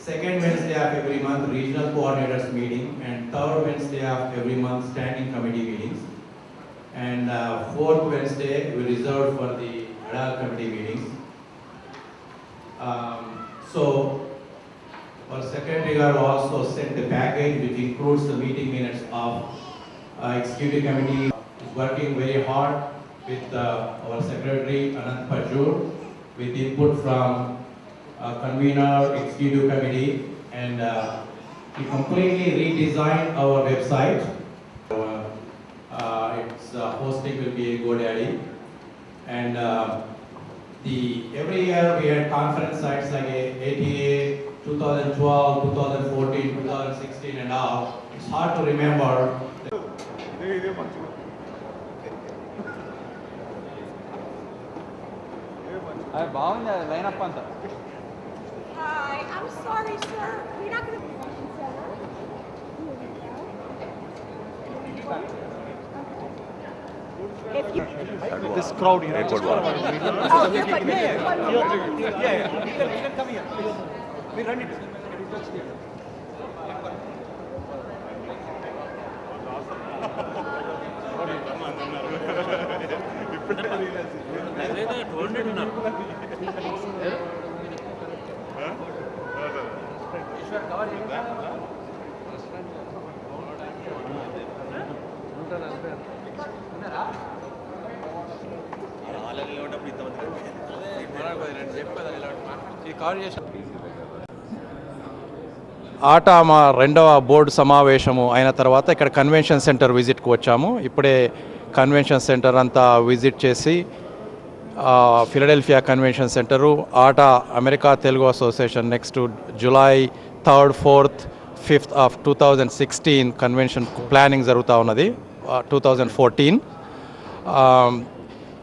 Second Wednesday of every month, regional coordinators meeting, and third Wednesday of every month, standing committee meetings. And fourth Wednesday, we reserved for the ad hoc committee meetings. So, our secretary are also sent the package which includes the meeting minutes of executive committee. Is working very hard with our secretary Anant Pajur with input from convener, executive committee, and we completely redesigned our website. Its hosting will be GoDaddy, and every year we had conference sites like ATA 2012, 2014, 2016, and all. It's hard to remember. Hi, I'm sorry, sir. You're not going to. If you. This crowd, you know, Airport one. Oh, yeah, but yeah. You can come here. We run it. ఆట మా రెండవ board సమావేశము అయిన తర్వాత ఇక్కడ convention centre విజిట్కి వచ్చాము. ఇప్పుడే convention centre అంతా visit చేసి ఫిలడెల్ఫియా కన్వెన్షన్ సెంటరు ఆట America Telugu association next July 3rd, 4th, 5th of 2016 convention planning జరుగుతూ ఉన్నది 2014.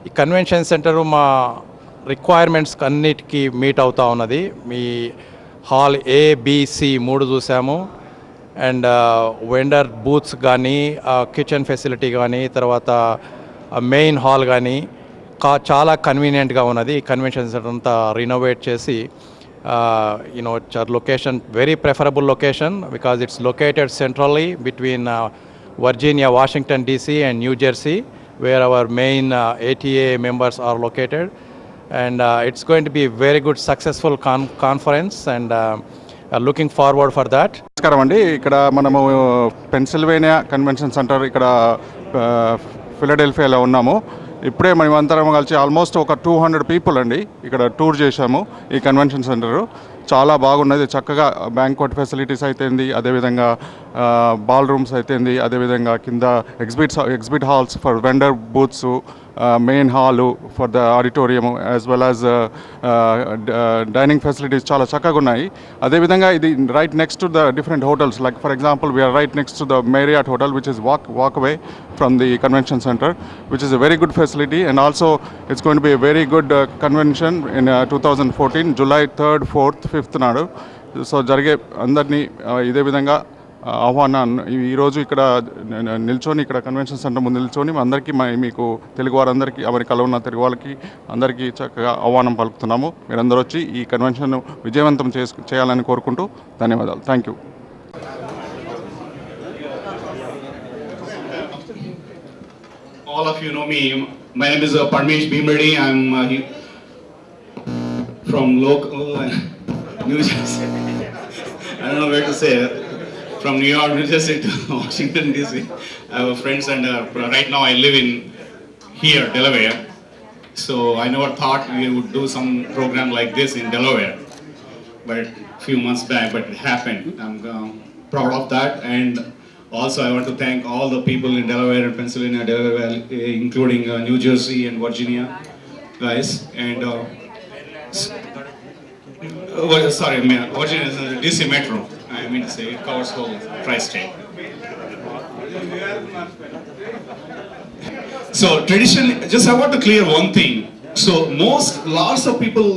ఈ కన్వెన్షన్ సెంటరు మా రిక్వైర్మెంట్స్ అన్నిటికీ మీట్ అవుతూ ఉన్నది. మీ హాల్ ABC 3 చూసాము, అండ్ వెండర్ బూత్స్ కానీ కిచెన్ ఫెసిలిటీ కానీ తర్వాత మెయిన్ హాల్ కానీ చాలా కన్వీనియంట్గా ఉన్నది. కన్వెన్షన్ సెంటర్ అంతా రినోవేట్ చేసి you know location very preferable location because it's located centrally between Virginia, Washington DC and New Jersey, where our main ATA members are located, and it's going to be a very good successful conference, and looking forward for that. నమస్కారం అండి. ఇక్కడ మనము Pennsylvania convention centre ఇక్కడ ఫిలడెల్ఫియాలో ఉన్నాము. ఇప్పుడే మేమందరం కలిసి almost ఒక 200 పీపుల్ అండి ఇక్కడ టూర్ చేశాము. ఈ కన్వెన్షన్ సెంటరు చాలా బాగున్నది. చక్కగా బ్యాంక్వెట్ ఫెసిలిటీస్ అయితేంది, అదేవిధంగా బాల్ రూమ్స్ అయితేంది, అదేవిధంగా కింద exhibit halls for vendor booths, main hall for the auditorium as well as dining facilities చాలా చక్కగా ఉన్నాయి. అదేవిధంగా ఇది right next to the different hotels, like for example we're right next to the Marriott hotel which is walk away from the convention centre, which is a very good facility, and also it's going to be a very good convention in 2014 July 3rd, 4th, 5th నాడు. So జరిగే అందరినీ ఇదే విధంగా ఆహ్వానాన్ని ఈరోజు ఇక్కడ నిల్చొని ఇక్కడ కన్వెన్షన్ సెంటర్ ముందు నిల్చొని అందరికీ మీకు తెలుగు వారందరికీ అమెరికాలో ఉన్న తెలుగు వాళ్ళకి అందరికీ చక్కగా ఆహ్వానం పలుకుతున్నాము. మీరందరూ వచ్చి ఈ కన్వెన్షన్ విజయవంతం చేయాలని కోరుకుంటూ ధన్యవాదాలు. Thank you. All of you know me. My name is Parmesh Bhimreddy. I'm from local New Jersey. I don't know where to say it. From New York, New Jersey to Washington DC. I have friends, and right now I live in here, Delaware. So I never thought we would do some program like this in Delaware, but a few months back, but it happened. I'm proud of that, and also I want to thank all the people in Delaware and Pennsylvania, Delaware, including New Jersey and Virginia guys, and Virginia is DC Metro. I mean to say it covers whole tri-state. So traditionally, just I want to clear one thing. So lots of people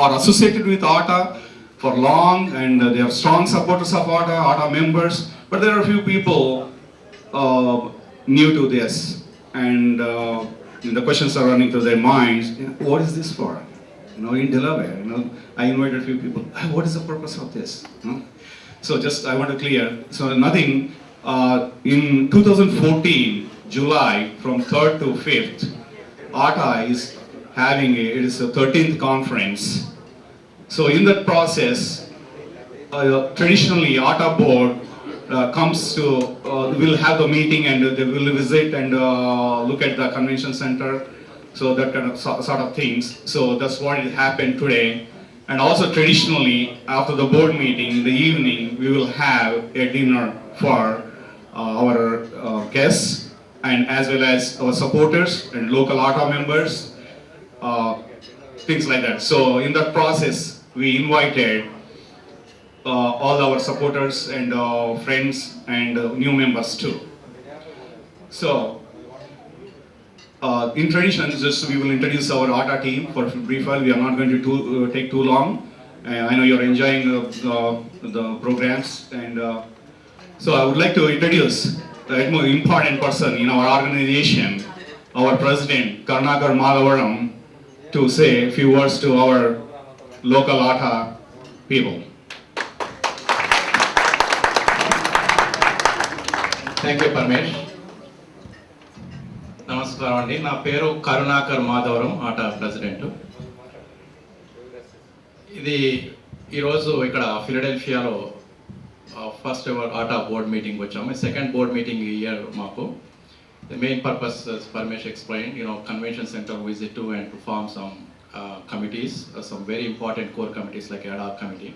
are associated with ATA for long, and they are strong supporters of ATA members. But there are a few people new to this, and the questions are running through their minds. What is this for? in Delaware. I invited a few people. What is the purpose of this? So just I want to clear. So nothing. In 2014, July, from 3rd to 5th, ATA is having it is a 13th conference. So in that process, traditionally ATA board comes to, will have the meeting and they will visit and look at the convention center. So that kind of sort of things. So that's what happened today. And also traditionally, after the board meeting in the evening, we will have a dinner for our guests and as well as our supporters and local ATA members, things like that. So in that process, we invited all our supporters and friends and new members too. So in tradition, just we will introduce our ATA team for brief while. We are not going to take too long. I know you're enjoying the programs, and so I would like to introduce the most important person in our organization, our president, Karnakar Madhavaram, to say a few words to our local ATA people. Thank you, Parmesh. నమస్కారం అండి, నా పేరు కరుణాకర్ మాధవరం, ఆటా president. ఇది ఈరోజు ఇక్కడ ఫిలడెల్ఫియాలో first ever ATA board meeting వచ్చాము. Second board meeting ఈ ఇయర్ మాకు. The main purpose Paramesh explain, convention centre visit to and to form some committees, some very important core committees like ATA committee.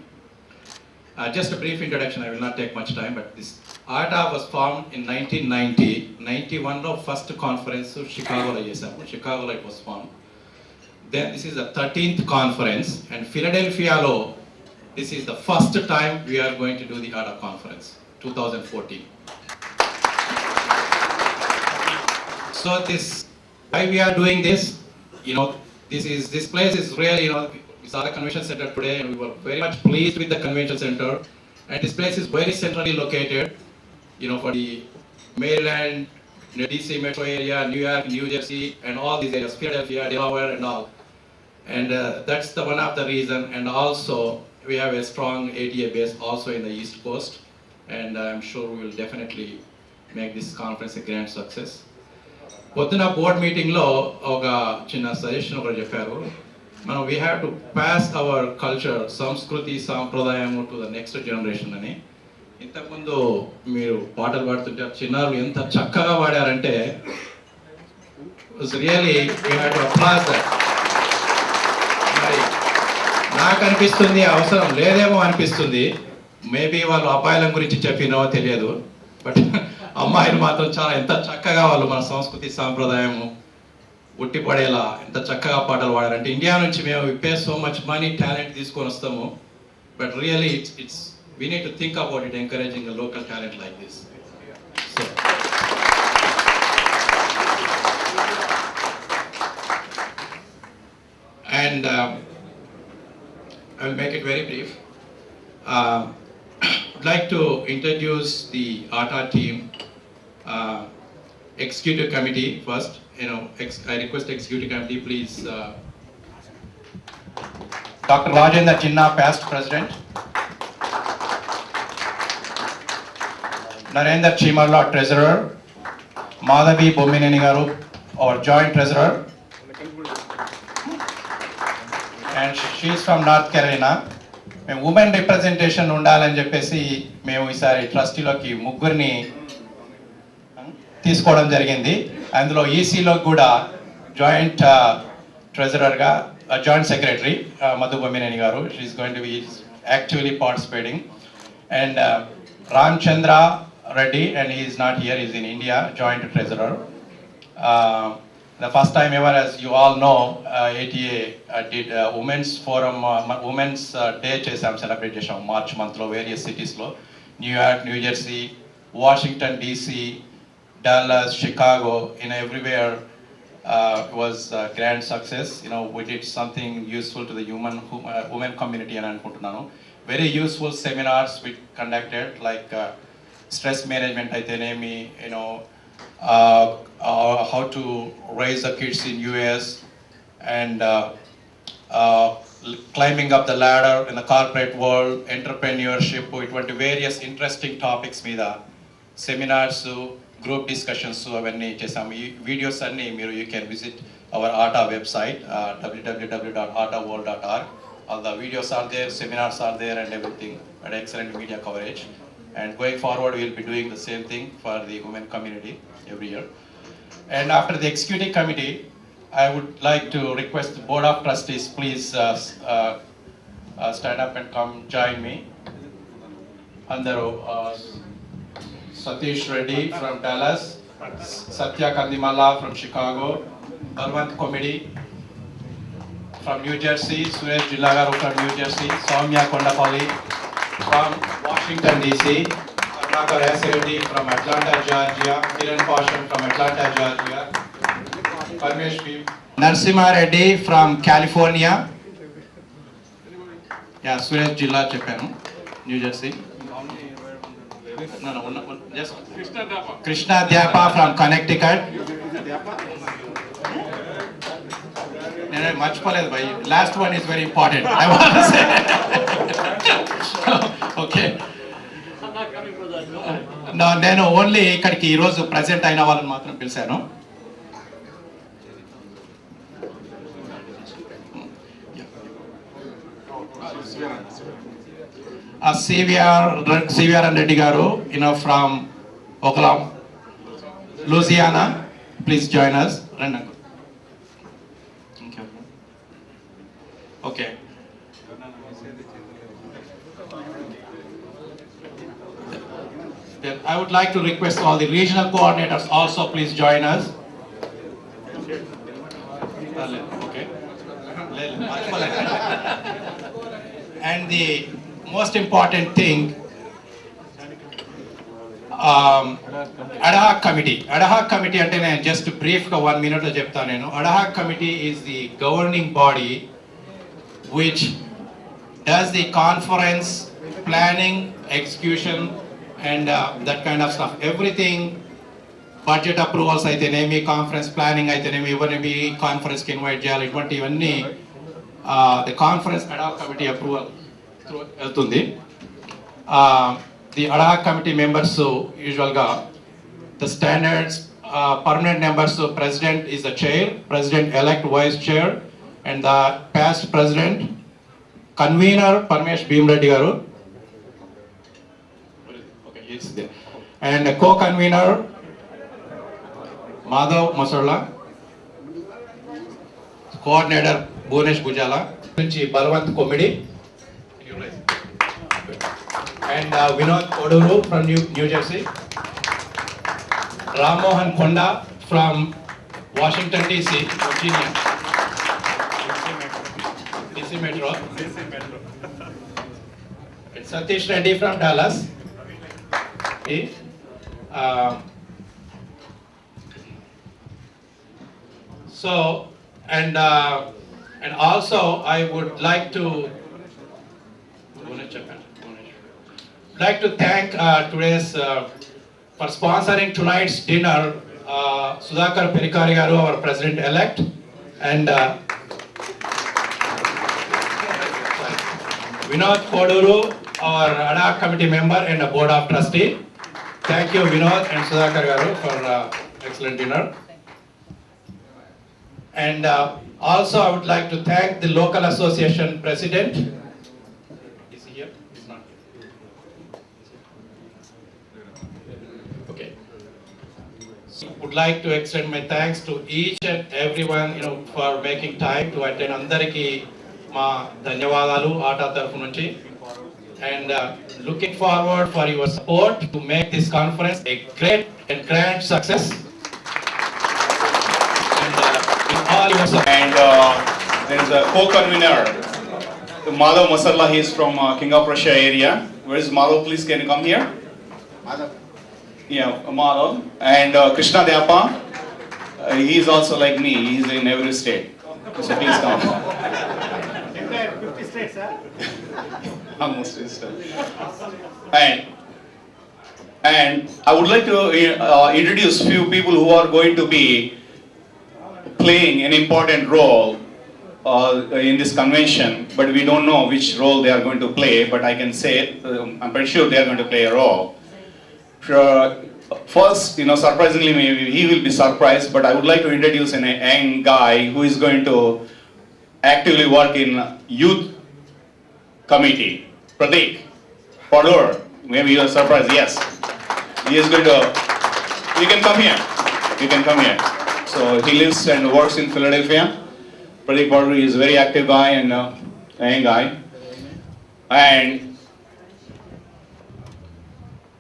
Just a brief introduction, I will not take much time, but this ATA was formed in 1990. 91 lo first conference Chicago lo chesamu. Chicago lo it was formed. Then this is the 13th conference, and Philadelphia lo this is the first time we are going to do the ATA conference, 2014. So this, why we are doing this, this place is really, we saw the convention center today and we were very much pleased with the convention center. And this place is very centrally located, for the Maryland, DC metro area, New York, New Jersey, and all these areas, Philadelphia, Delaware and all. And that's the one of the reason. And also, we have a strong ATA base also in the East Coast. And I'm sure we will definitely make this conference a grand success. పొద్దున board మీటింగ్లో ఒక చిన్న suggestion ఒకటి చెప్పారు. we have to pass our culture, సంస్కృతి సాంప్రదాయం to the next generation అని. ఇంతకుముందు మీరు పాటలు పాడుతుంటే చిన్నారులు ఎంత చక్కగా పాడారంటే really we have to applaud that. మరి నాకు అనిపిస్తుంది అవసరం లేదేమో అనిపిస్తుంది. మేబీ వాళ్ళు అబ్బాయిల గురించి చెప్పినో తెలియదు, బట్ అమ్మాయిలు మాత్రం చాలా ఎంత చక్కగా వాళ్ళు మన సంస్కృతి సాంప్రదాయము ఉట్టిపడేలా ఎంత చక్కగా పాటలు పాడారంటే. ఇండియా నుంచి మేము pay so much money talent తీసుకొని వస్తాము, but really it's we need to think about it, encouraging a local talent like this. So and I will make it very brief. I'd like to introduce the ATA team. Executive committee first. I request the executive committee, please. Dr. Rajendra Chinna, past president. Narendra Chimarla, treasurer. Madhavi Bomineni garu, our joint treasurer. And she is from North Carolina. మేము women representation ఉండాలని చెప్పేసి మేము ఈసారి ట్రస్టీలోకి ముగ్గురిని తీసుకోవడం జరిగింది. అందులో ఈసీలో కూడా జాయింట్ ట్రెజరర్గా joint secretary Madhu Bommineni garu, she's going to be actively participating. And Ramachandra Reddy, and he is not here, is in India, joint treasurer. The first time ever, as you all know, ATA did Women's Forum, Women's Day chesam celebrate chesam March month lo various cities lo, New York, New Jersey, Washington DC, Dallas, Chicago, everywhere. It was a grand success. We did something useful to the women community and anukuntunnanu. Very useful seminars we conducted, like stress management aithenemi, how to raise the kids in US, and climbing up the ladder in the corporate world, entrepreneurship, ఇటువంటి various interesting topics మీద seminars, group discussions అవన్నీ చేసాము. ఈ videos అన్నీ మీరు you can visit our atta website www.ataworld.org. All the videos are there, seminars are there and everything, and excellent media coverage. And going forward, we will be doing the same thing for the women community every year. And after the executive committee, I would like to request the Board of Trustees, please stand up and come join me. Andaru Satish Reddy from Dallas, Satya Kandimala from Chicago, Balwant Komedi from New Jersey, Suresh Jillagaru from New Jersey, Soumya Kondapalli from Washington DC, Karnakar S. Reddy from Atlanta, Georgia, Kiran Pashan from Atlanta, Georgia, Parmesh B. Narsimha Reddy from California. Yeah, Suresh Jilla Japan, New Jersey. No, just Krishna Dyapa from Connecticut. No, much bhai. Last one is very important. I want to say. Okay. No, నేను only ఇక్కడికి ఈరోజు present అయిన వాళ్ళని మాత్రం పిలిచాను. CVR Reddy garu, from Oklahoma, Louisiana, please join us. Thank you. Okay. Then I would like to request all the regional coordinators also please join us. Okay. And the most important thing, ad hoc committee. Ad hoc committee ante nenu just brief ga 1 minute lo cheptanu nenu. Ad hoc committee is the governing body which does the conference planning, execution and that kind of stuff. Everything, budget approvals aithenemi, conference planning aithenemi, ivanni conference ki invite cheyali, ivanti ivanni the conference ad hoc committee approval through వెళ్తుంది. The ad hoc committee members usual ga the standards, permanent members, president is the chair, president elect, vice chair, and the past president, convener Parmesh Bhimreddy garu, okay, it's there, and co-convener Madhav Masarla, coordinator Bhunesh Bujala, Balwant Komedi, and Vinod Koduru from New Jersey, Ram Mohan Konda from Washington DC, Virginia, DC Metro, and Satish Reddy from Dallas. Okay. So and also I would like to thank today's for sponsoring tonight's dinner, Sudhakar Perikari garu, our president elect, and Vinod Koduru, our ad hoc committee member and a board of trustee. Thank you Vinod and Sudhakar garu for excellent dinner. And also I would like to thank the local association president. Is he here? He's not here. Okay. So would like to extend my thanks to each and everyone, for making time to attend. Andariki ma ధన్యవాదాలు ఆటా తరఫు నుంచి. And looking forward for your support to make this conference a great and grand success. And there is a co-convener, Madhav Masarla. He is from King of Prussia area. Where is Madhav? Please can you come here? Madhav. Yeah, Madhav. And Krishna Dyapa. He is also like me. He is in every state. So please come. 50 states, sir. Almost is. And I would like to introduce few people who are going to be playing an important role in this convention, but we don't know which role they are going to play. But I can say, I'm pretty sure they are going to play a role. First, surprisingly, maybe he will be surprised, but I would like to introduce a young guy who is going to actively work in youth committee. Pradeep Padur. Maybe you are surprised. Yes, he is going to. You can come here. You can come here. So he lives and works in Philadelphia. Pradeep Padur is a very active guy and a young guy. And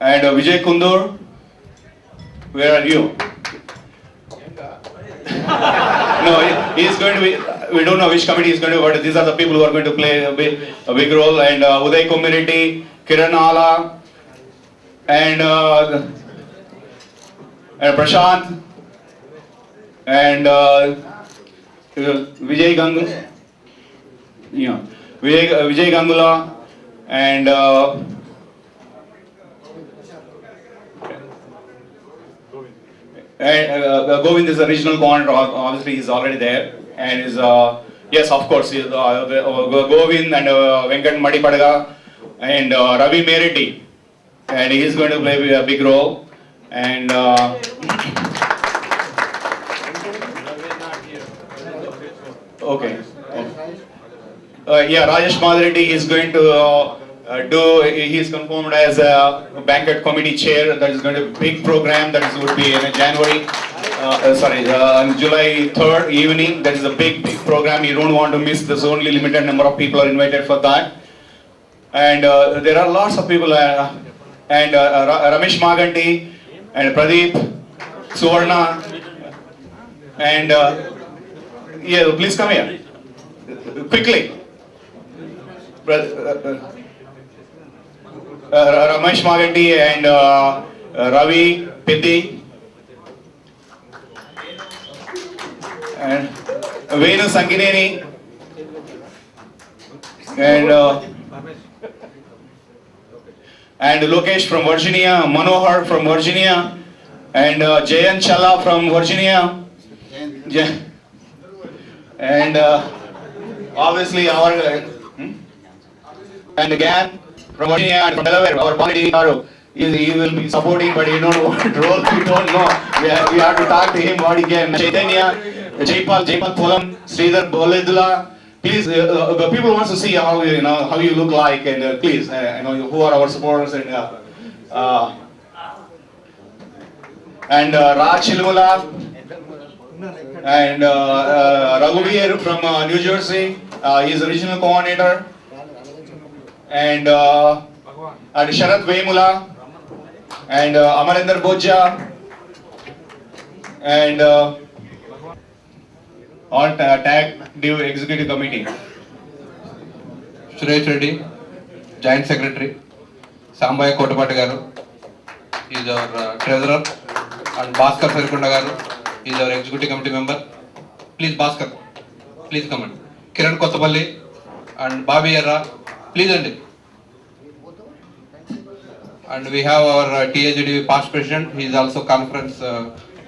Vijay Kundur, where are you? No, he is going to be. We don't know which committee is going to, but these are the people who are going to play a big role. And Uday Komireti, Kiran Ala, and Prashant, and Vijay Gangula, Vijay Gangula, and Govind is a regional coordinator. Obviously, he's already there, and is yes, of course, he's, Govind and Venkat Madipadaga and Ravi Meriti, and he is going to play a big role. And okay. Yeah, Rajesh Madreddy is going to he is confirmed as a banquet committee chair. That is going to be a big program. That would be in January, on July 3rd evening. That is a big program. You don't want to miss. There's only limited number of people are invited for that. And there are lots of people. And Ramesh Maganti and Pradeep, Suvarna, and yeah, please come here quickly. Ramesh Maganti and Ravi Pitti and Venu Sangineni and Lokesh from Virginia, Manohar from Virginia, and Jayan Challa from Virginia, and obviously our and again from Virginia and from Delaware, our Pality Garu, he will be supporting, but he don't know what role, we don't know. We have to talk to him what he can. Chaitanya, Jaipal Polam, Sridhar Boledula. Please, people want to see how you look like, and please, who are our supporters, and Raj Chilmula and Raghuveer from New Jersey. He is a regional coordinator, and Sharat Vemula and Amarinder Bojja and all tag due executive committee. Suresh Reddy, Joint Secretary. Sambaya Kotapati Garu, he is our treasurer, and Bhaskar Sarikunda Garu, he is our executive committee member. Please, Bhaskar, please come on. Kiran Kottapalli and Babi Yarra, please Andy. And we have our TAGD past president, he is also conference.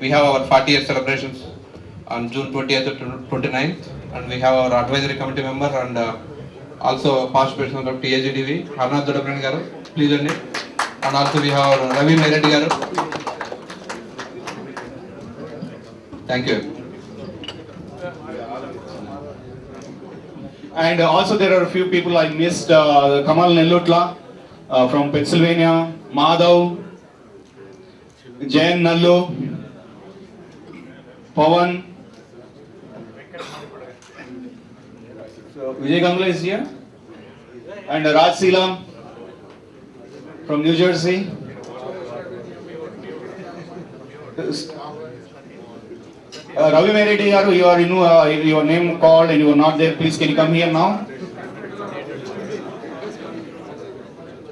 We have our 40-year celebrations on June 20th to 29th, and we have our advisory committee member and also past president of TAGDV, Harnath Dodabran Garu, please Andy. And also we have our Ravi Meriti Garu. Thank you. And also there are a few people I missed. Kamal Nellutla from Pennsylvania, Madhav, Jayan Nallu, Pawan. So Vijay Gangula is here. And Raj Seelam from New Jersey. Ravi Meriti, you are your name called and you are not there. Please, can you come here now?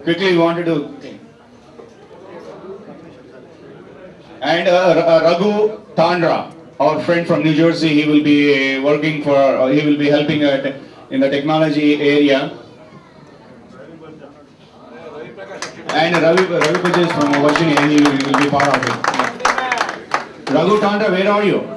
Quickly, we wanted to. And Raghu Tandra, our friend from New Jersey, he will be working for. He will be helping in the technology area. And Ravi Pujaj is from Virginia. He will be part of it. Raghu Tandra, where are you?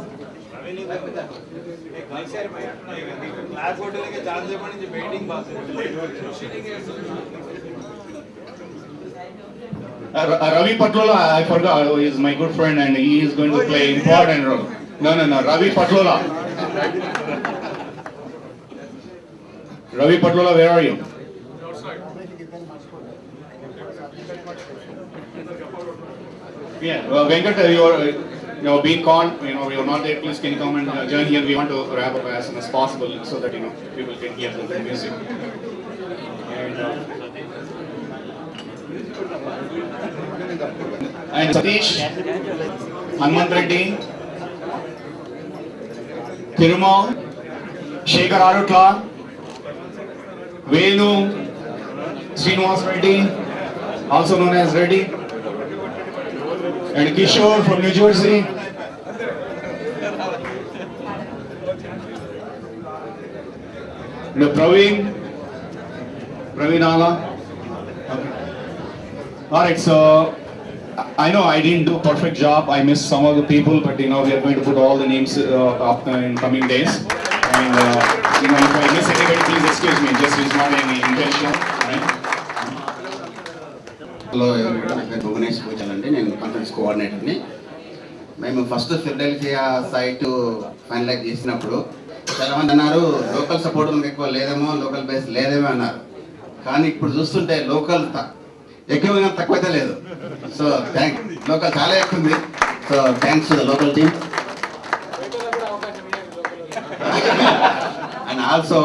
Ravi Patlola, I forgot, he is my good friend and he is going to play important role. No, Ravi Patlola. Ravi Patlola, where are you? Yeah, Venkat, you are being called, you are not there, please can you come and join here, we want to wrap up as soon as possible so that, people can hear the music. And Satish, Hanmant Reddy, Thirumal, Shekhar Arutla, Venu, Srinivas Reddy, also known as Reddy, and Kishore from New Jersey. And Praveen Ala. Okay. Alright, so I know I didn't do a perfect job. I missed some of the people, but we are going to put all the names up in coming days. And if I miss anybody, please excuse me. Just it's not any intention. Right? Hello నా పేరు భువనేష్ పూజాలండి, నేను conference కోఆర్డినేటర్ని. మేము first Philadelphia site finalise చేసినప్పుడు చాలామంది అన్నారు local support ఎక్కువ లేదేమో, local base లేదేమో అన్నారు. కానీ ఇప్పుడు చూస్తుంటే లోకల్ ఎక్కువ తక్కువైతే లేదు. సో లోకల్ చాలా ఎక్కువ ఉంది. So thanks to the local team. And also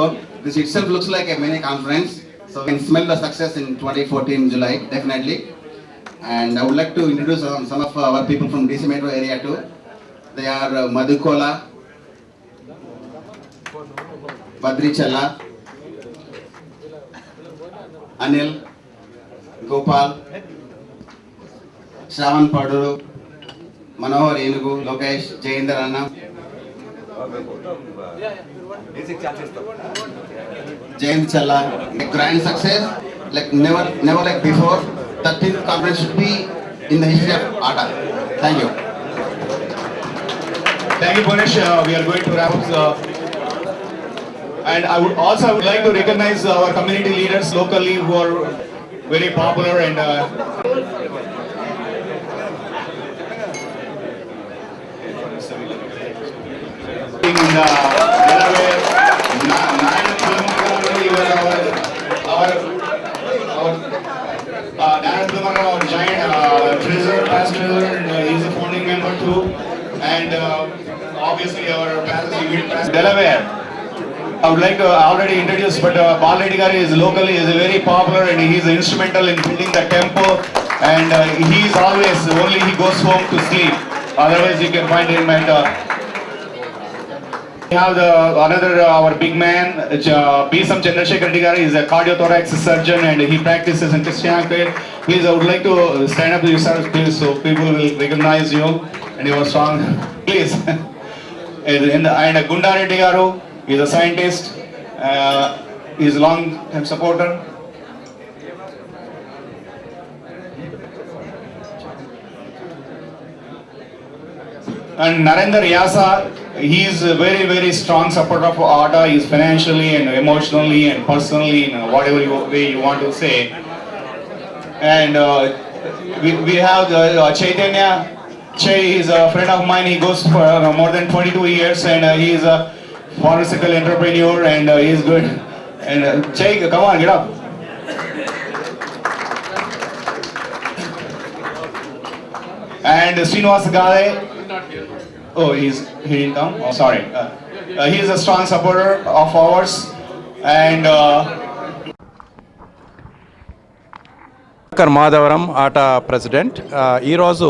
this itself looks like a mini conference. So we can smell the success in 2014 July, definitely. And I would like to introduce some of our people from DC Metro area too. They are Madhukola, Badri Challa, Anil, Gopal, Shravan Paduru, Manohar Enugu, Lokesh, Jayendra Anna, Jayant Challa. A grand success, like never like before. 13th conference should be in the history of ATA. Thank you. Thank you, Punesh. We are going to wrap up. And I would like to recognize our community leaders locally who are very popular and in Delaware. Our giant treasurer, pastor, he's a founding member too, and obviously our pastor Delaware. I would like to already introduce, but Bal Reddy Garu is locally very popular and he is instrumental in building the temple, and he is always only he goes home to sleep. Otherwise, you can find him at. We have our big man, B.S. Chandrasekhar Reddy Garu is a cardiothorax surgeon and he practices in Christianity. Please, I would like to stand up to yourself, please, so people will recognize you and your song. Please. And Gunda Reddy Garu is a scientist. He is a long-time supporter. And Narendra Yasa, he is a very strong supporter of ATA. He is financially and emotionally and personally, whatever way you want to say. And we have Chaitanya. Chay is a friend of mine. He goes for more than 22 years and he is a pharmaceutical entrepreneur and he is good. And Chay, come on, get up. And Srinivas Gade. Oh, he didn't come? Oh, sorry. He is a strong supporter of ours. And Madhavaram atta president. ఈరోజు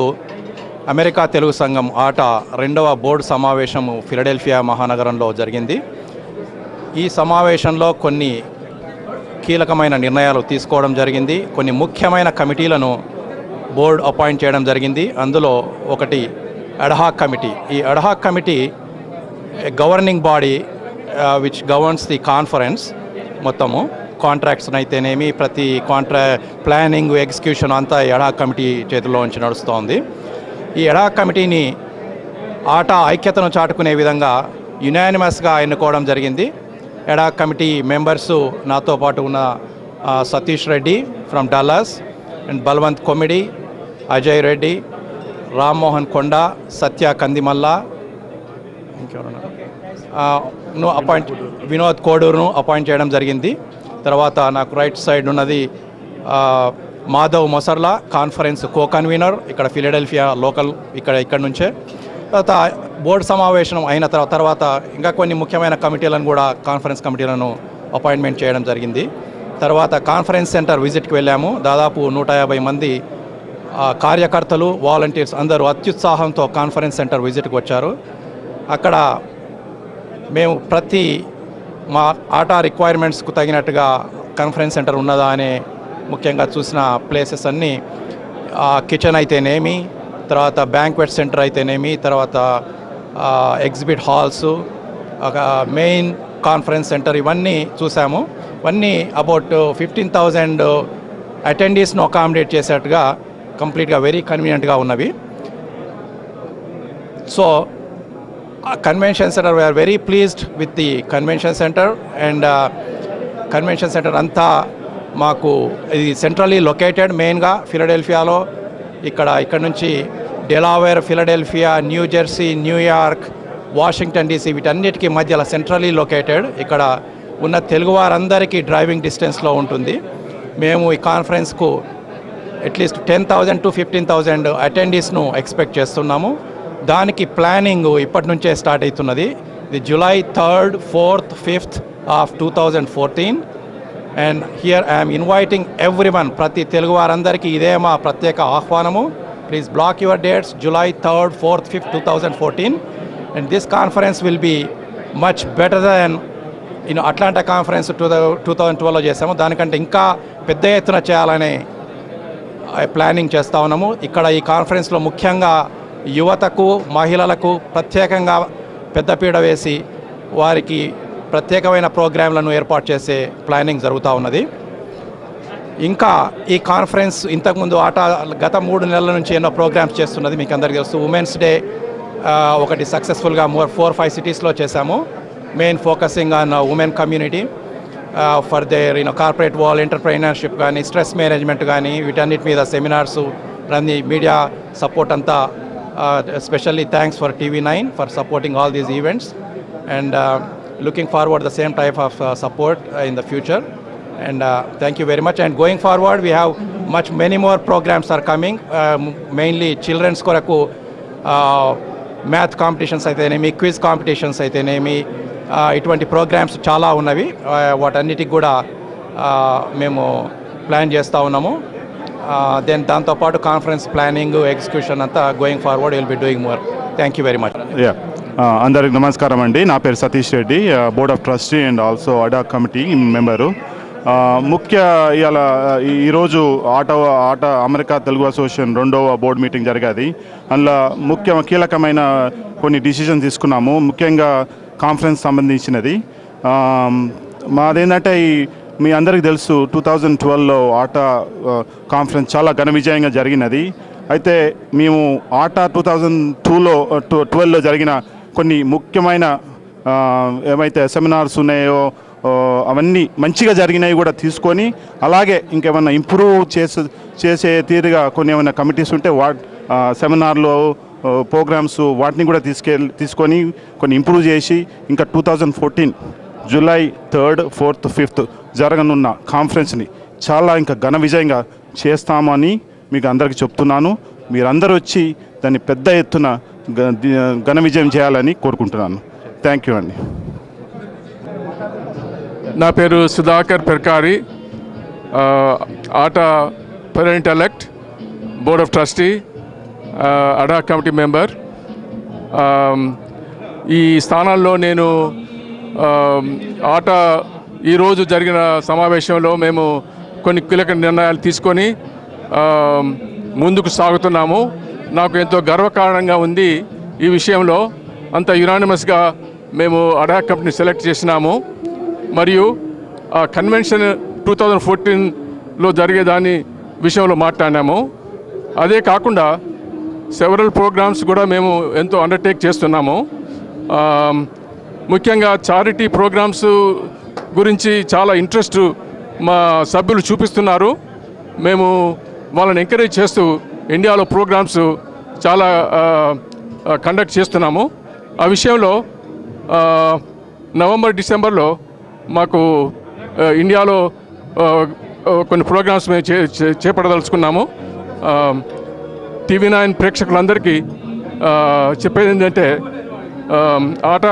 America Telugu సంఘం ఆటా 2వ board సమావేశము Philadelphia మహానగరంలో జరిగింది. ఈ సమావేశంలో కొన్ని కీలకమైన నిర్ణయాలు తీసుకోవడం జరిగింది. కొన్ని ముఖ్యమైన కమిటీలను బోర్డు అపాయింట్ చేయడం జరిగింది. అందులో ఒకటి అడ్హాక్ కమిటీ. ఈ ad hoc committee governing body which governs the conference మొత్తము కాంట్రాక్ట్స్ అయితేనేమి ప్రతి ప్లానింగ్ ఎగ్జిక్యూషన్ అంతా అడ్హాక్ కమిటీ చేతుల్లో ఉంచి నడుస్తోంది. ఈ అడ్హాక్ కమిటీని ఆటా ఐక్యతను చాటుకునే విధంగా యునానిమస్గా ఎన్నుకోవడం జరిగింది. ఎడా కమిటీ మెంబర్సు నాతో పాటు ఉన్న Satish Reddy from Dallas and Balwant Komidi, Ajay Reddy, Rammohan Konda, Satya Kandimalla, Vinod కోడూరును అపాయింట్ చేయడం జరిగింది. తర్వాత నాకు రైట్ సైడ్ ఉన్నది Madhav Mosarla, conference co convener, ఇక్కడ ఫిలడెల్ఫియా లోకల్, ఇక్కడ నుంచే. తర్వాత బోర్డు సమావేశం అయిన తర్వాత ఇంకా కొన్ని ముఖ్యమైన కమిటీలను కూడా కాన్ఫరెన్స్ కమిటీలను అపాయింట్మెంట్ చేయడం జరిగింది. తర్వాత కాన్ఫరెన్స్ సెంటర్ విజిట్కి వెళ్ళాము. దాదాపు 150 మంది కార్యకర్తలు, వాలంటీర్స్ అందరూ అత్యుత్సాహంతో కాన్ఫరెన్స్ సెంటర్ విజిట్కి వచ్చారు. అక్కడ మేము ప్రతి మా ఆట రిక్వైర్మెంట్స్కు తగినట్టుగా కాన్ఫరెన్స్ సెంటర్ ఉన్నదా అనే ముఖ్యంగా చూసిన ప్లేసెస్ అన్నీ, కిచెన్ అయితేనేమి, తర్వాత బ్యాంక్వెట్ సెంటర్ అయితేనేమి, తర్వాత exhibit halls, main conference centre, ఇవన్నీ చూసాము. ఇవన్నీ అబౌట్ 15,000 అటెండీస్ను అకామిడేట్ చేసేట్టుగా కంప్లీట్గా వెరీ కన్వీనియంట్గా ఉన్నవి. So convention centre, we are very pleased with the convention centre. And convention centre అంతా మాకు ఇది సెంట్రల్లీ లొకేటెడ్, మెయిన్గా ఫిలడెల్ఫియాలో. ఇక్కడ నుంచి Delaware, Philadelphia, New Jersey, New York, Washington DC, వీటన్నిటికీ మధ్యలో సెంట్రల్లీ లొకేటెడ్. ఇక్కడ ఉన్న తెలుగు వారందరికీ డ్రైవింగ్ డిస్టెన్స్లో ఉంటుంది. మేము ఈ కాన్ఫరెన్స్కు అట్లీస్ట్ 10,000 to 15,000 అటెండీస్ను ఎక్స్పెక్ట్ చేస్తున్నాము. దానికి ప్లానింగ్ ఇప్పటి నుంచే స్టార్ట్ అవుతున్నది. ఇది July 3rd, 4th, 5th of 2014. And here I'm inviting everyone, ప్రతి తెలుగు వారందరికీ ఇదే మా ప్రత్యేక ఆహ్వానము. Please block your dates, July 3rd, 4th, 5th, 2014. And this conference will be much better than Atlanta conference 2012లో చేసాము. దానికంటే ఇంకా పెద్ద ఎత్తున చేయాలనే ప్లానింగ్ చేస్తూ ఉన్నాము. ఇక్కడ ఈ కాన్ఫరెన్స్లో ముఖ్యంగా యువతకు, మహిళలకు ప్రత్యేకంగా పెద్దపీట వేసి వారికి ప్రత్యేకమైన ప్రోగ్రాంలను ఏర్పాటు చేసే ప్లానింగ్ జరుగుతూ ఉన్నది. ఇంకా ఈ కాన్ఫరెన్స్ ఇంతకుముందు గత 3 నెలల నుంచి ఎన్నో ప్రోగ్రామ్స్ చేస్తున్నది, మీకు అందరికీ తెలుసు. ఉమెన్స్ డే ఒకటి సక్సెస్ఫుల్గా 4-5 సిటీస్లో చేశాము. Main focusing on women community for their corporate world entrepreneurship కానీ, స్ట్రెస్ మేనేజ్మెంట్ కానీ, వీటన్నిటి మీద సెమినార్స్, అన్ని మీడియా సపోర్ట్ అంతా. Especially thanks for TV9 for supporting all these events, and looking forward the same type of support in the future. And thank you very much. And going forward, we have many more programs are coming. Mainly children's koraku math competitions అయితేనేమి, quiz competitions అయితేనేమి, ఇటువంటి programmes చాలా ఉన్నవి. వాటన్నిటికి కూడా మేము plan చేస్తూ ఉన్నాము. దెన్ దాంతోపాటు కాన్ఫరెన్స్ ప్లానింగ్, ఎగ్జిక్యూషన్ అంతా going forward will be doing more. Thank you very much. అందరికి నమస్కారం అండి. నా పేరు Satish Reddy, board of trustee and also అడా కమిటీ మెంబరు. ఇవాళ ఈరోజు ఆట అమెరికా తెలుగు అసోసియేషన్ 2వ బోర్డు మీటింగ్ జరిగేది. అందులో కీలకమైన కొన్ని డిసిజన్ తీసుకున్నాము. ముఖ్యంగా కాన్ఫరెన్స్ సంబంధించినది మాదేంటంటే, మీ అందరికీ తెలుసు 2012లో ఆట కాన్ఫరెన్స్ చాలా ఘన విజయంగా జరిగినది. అయితే మేము ఆట 2012లో జరిగిన కొన్ని ముఖ్యమైన ఏమైతే సెమినార్స్ ఉన్నాయో అవన్నీ మంచిగా జరిగినవి కూడా తీసుకొని, అలాగే ఇంకేమైనా ఇంప్రూవ్ చేసే తీరుగా కొన్ని ఏమైనా కమిటీస్ ఉంటే సెమినార్లో ప్రోగ్రామ్స్ వాటిని కూడా తీసుకొని కొన్ని ఇంప్రూవ్ చేసి, ఇంకా 2014 July 3rd, 4th, 5th జరగనున్న కాన్ఫరెన్స్ని చాలా ఇంకా ఘన విజయంగా చేస్తామని మీకు అందరికీ చెప్తున్నాను. మీరందరూ వచ్చి దాన్ని పెద్ద ఎత్తున ఘన విజయం చేయాలని కోరుకుంటున్నాను. థ్యాంక్ యూ అండి. నా పేరు సుధాకర్ పెర్కారి, ఆట president elect, board of trustee, అడా కమిటీ మెంబర్. ఈ స్థానాల్లో నేను ఆట ఈరోజు జరిగిన సమావేశంలో మేము కొన్ని కీలక నిర్ణయాలు తీసుకొని ముందుకు సాగుతున్నాము. నాకు ఎంతో గర్వకారణంగా ఉంది ఈ విషయంలో. అంత యునానిమస్గా మేము అడా కమిటీని సెలెక్ట్ చేసినాము. మరియు కన్వెన్షన్ 2014లో జరిగే దాని విషయంలో మాట్లాడినాము. అదే కాకుండా సెవరల్ ప్రోగ్రామ్స్ కూడా మేము ఎంతో అండర్టేక్ చేస్తున్నాము. ముఖ్యంగా చారిటీ ప్రోగ్రామ్స్ గురించి చాలా ఇంట్రెస్ట్ మా సభ్యులు చూపిస్తున్నారు. మేము వాళ్ళని ఎంకరేజ్ చేస్తూ ఇండియాలో ప్రోగ్రామ్స్ చాలా కండక్ట్ చేస్తున్నాము. ఆ విషయంలో నవంబర్ డిసెంబర్లో మాకు ఇండియాలో కొన్ని ప్రోగ్రామ్స్ మేము చేపట్టదలుచుకున్నాము. TV9 ప్రేక్షకులందరికీ చెప్పేది ఏంటంటే ఆట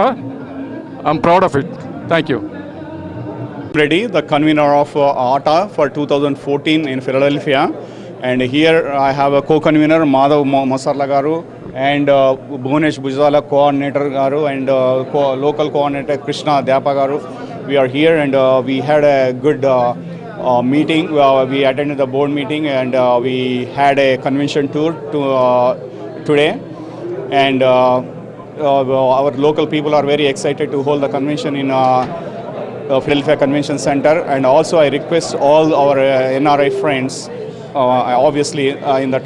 I'm proud of it. Thank you. Reddy, the convener of ATA for 2014 in Philadelphia, and here I have a co-convener Madhav Masarla garu and Bhuvanesh Bujala coordinator garu and local coordinator Krishna Dyapa garu. We are here and we had a good meeting. We attended the board meeting and we had a convention tour today, and our local people are very excited to hold the convention in Philadelphia Convention Center. And also I request all our NRI friends, obviously in the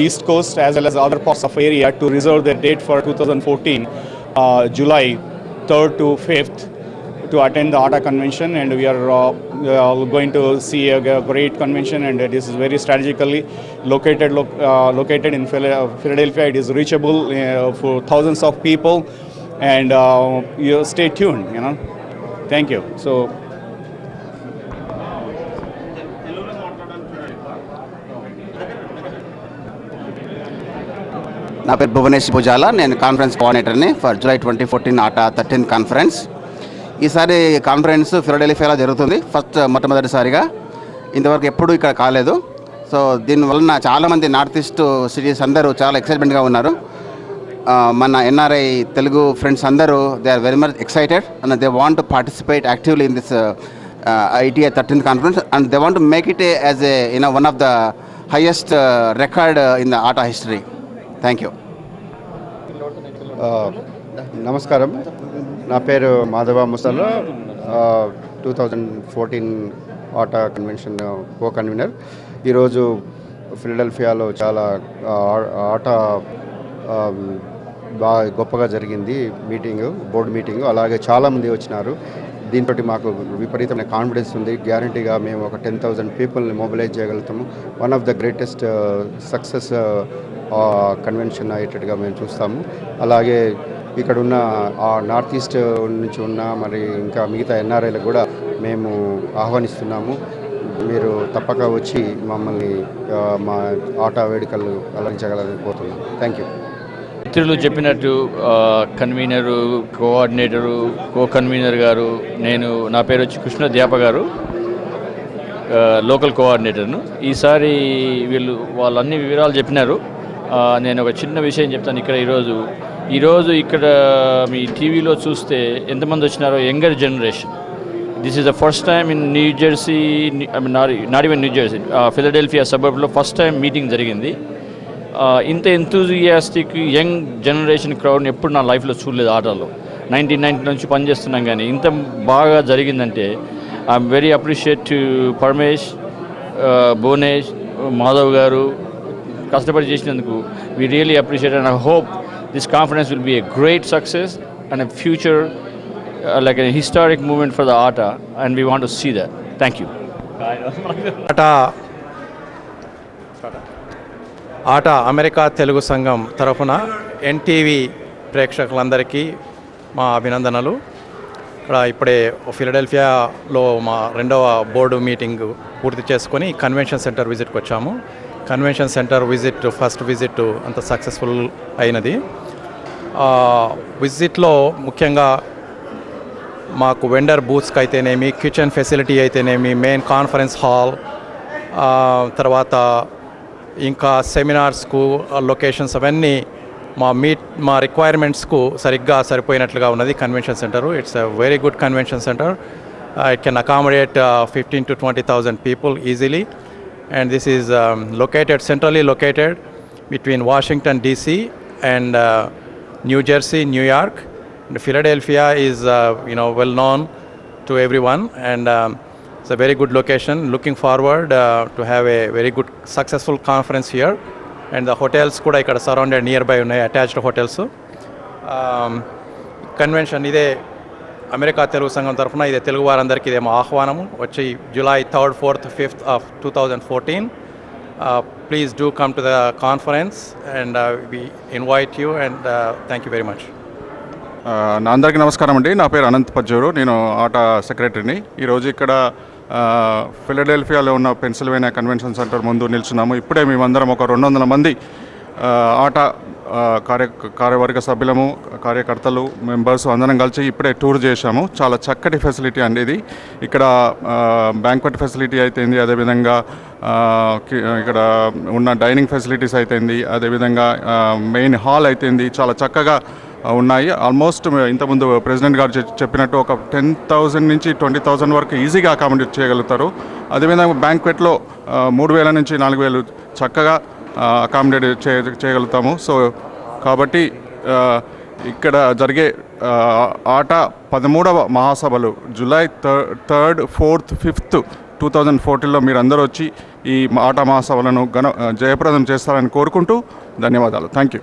East Coast as well as other parts of area, to reserve their date for 2014 July 3rd to 5th to attend the ATA convention. And we are going to see a great convention, and it is very strategically located in Philadelphia. It is reachable for thousands of people, and you stay tuned, you know. Thank you. So నా పేరు భువనేష్ భుజాల, నేను conference కోఆర్డినేటర్ని for July 2014 ATA 13th conference. ఈసారి conference ఫిలడెల్ఫియాలో జరుగుతుంది. మొట్టమొదటిసారిగా, ఇంతవరకు ఎప్పుడూ ఇక్కడ కాలేదు. సో దీనివలన చాలామంది నార్త్ ఈస్ట్ సిటీస్ అందరూ చాలా ఎక్సైట్మెంట్గా ఉన్నారు. మన ఎన్ఆర్ఐ తెలుగు ఫ్రెండ్స్ అందరూ they are very much excited and they want to participate actively in this ITA 13th conference, and they want to make it as a one of the highest record in the ATA history. Thank you. నమస్కారం, నా పేరు Madhava Musalla, 2014 ATA convention co convener. ఈరోజు ఫిలడెల్ఫియాలో చాలా ATA బాగా గొప్పగా జరిగింది meeting, board meeting. అలాగే చాలామంది వచ్చినారు. దీంతో మాకు విపరీతమైన కాన్ఫిడెన్స్ ఉంది. గ్యారంటీగా మేము ఒక 10,000 పీపుల్ని మొబిలైజ్ చేయగలుగుతాము. One of the greatest success convention అయ్యేటట్టుగా మేము చూస్తాము. అలాగే ఇక్కడ ఉన్న నార్త్ ఈస్ట్ నుంచి ఉన్న మరి ఇంకా మిగతా ఎన్ఆర్ఐలకు కూడా మేము ఆహ్వానిస్తున్నాము. మీరు తప్పక వచ్చి మమ్మల్ని మా ATA వేడుకలు అలంకరించగలని కోరుతున్నాం. Thank you. మిత్రులు చెప్పినట్టు కన్వీనరు, కోఆర్డినేటరు, కో కన్వీనర్ గారు, నా పేరు వచ్చి కృష్ణ ద్యాప గారు, లోకల్ కోఆర్డినేటర్ను. ఈసారి వాళ్ళన్ని వివరాలు చెప్పినారు. నేను ఒక చిన్న విషయం చెప్తాను. ఈరోజు ఇక్కడ మీ టీవీలో చూస్తే ఎంతమంది వచ్చినారో, younger generation. This is the first time in New Jersey, not even New Jersey, Philadelphia సబర్బ్లో ఫస్ట్ టైం మీటింగ్ జరిగింది. ఇంత ఎంతూజియాస్టిక్ యంగ్ జనరేషన్ క్రౌడ్ని ఎప్పుడు నా లైఫ్లో చూడలేదు. ఆటలో 1990 నుంచి పనిచేస్తున్నాం, కానీ ఇంత బాగా జరిగిందంటే I'm very appreciate to Paramesh, Bhuvanesh, Madhav garu కష్టపడి చేసినందుకు. We really appreciate and I hope this conference will be a great success and a future like a historic movement for the ATA, and we want to see that. Thank you. ATA America Telugu సంఘం తరఫున NTV ప్రేక్షకులందరికీ మా అభినందనలు. ఇక్కడ ఇప్పుడే ఫిలడెల్ఫియాలో మా 2వ board meeting పూర్తి చేసుకొని కన్వెన్షన్ సెంటర్ విజిట్కి వచ్చాము. కన్వెన్షన్ సెంటర్ ఫస్ట్ విజిట్ అంత సక్సెస్ఫుల్ అయినది. విజిట్లో ముఖ్యంగా మాకు వెండర్ బూత్స్కి అయితేనేమి, కిచెన్ ఫెసిలిటీ అయితేనేమి, మెయిన్ కాన్ఫరెన్స్ హాల్, తర్వాత ఇంకా సెమినార్స్కు లొకేషన్స్ అవన్నీ మా రిక్వైర్మెంట్స్కు సరిగ్గా సరిపోయినట్లుగా ఉన్నది convention centre. It's a very good convention centre. It can accommodate 15,000 to 20,000 people easily, and this is centrally located between Washington DC and New Jersey, New York. And Philadelphia is well known to everyone, and it's a very good location. Looking forward to have a very good successful conference here, and the hotels kuda ikkada surrounded nearby unnai, attached hotels. Convention ఇదే America Telugu సంఘం తరఫున ఇదే తెలుగు వారందరికీ ఇదే మా ఆహ్వానము వచ్చి July 3rd, 4th, 5th of 2014. Please do come to the conference and we invite you and thank you very much. నా అందరికీ నమస్కారం అండి. నా పేరు అనంత్ పజ్జూరు. నేను ఆటా సెక్రటరీని. ఈరోజు ఇక్కడ ఫిలడెల్ఫియాలో ఉన్న పెన్సిల్వేనియా కన్వెన్షన్ సెంటర్ ముందు నిల్చున్నాము. ఇప్పుడే మేమందరం ఒక 200 మంది ఆటా కార్యవర్గ సభ్యులము, కార్యకర్తలు, మెంబర్స్ అందరం కలిసి ఇప్పుడే టూర్ చేశాము. చాలా చక్కటి ఫెసిలిటీ అండి ఇది. ఇక్కడ బ్యాంక్వెట్ ఫెసిలిటీ అయితేంది, అదేవిధంగా ఇక్కడ ఉన్న డైనింగ్ ఫెసిలిటీస్ అయితేంది, అదేవిధంగా మెయిన్ హాల్ అయితేంది చాలా చక్కగా ఉన్నాయి. ఆల్మోస్ట్ ఇంతకుముందు ప్రెసిడెంట్ గారు చెప్పినట్టు ఒక 10,000 నుంచి 20,000 వరకు ఈజీగా అకామిడేట్ చేయగలుగుతారు. అదేవిధంగా బ్యాంక్వెట్లో 3,000 నుంచి 4,000 చక్కగా అకామిడేట్ చేయగలుగుతాము. సో కాబట్టి ఇక్కడ జరిగే ఆటా 13వ మహాసభలు July 3rd, 4th, 5th, 2014లో మీరందరూ వచ్చి ఈ ఆటా మహాసభలను జయప్రదం చేస్తారని కోరుకుంటూ ధన్యవాదాలు. Thank you.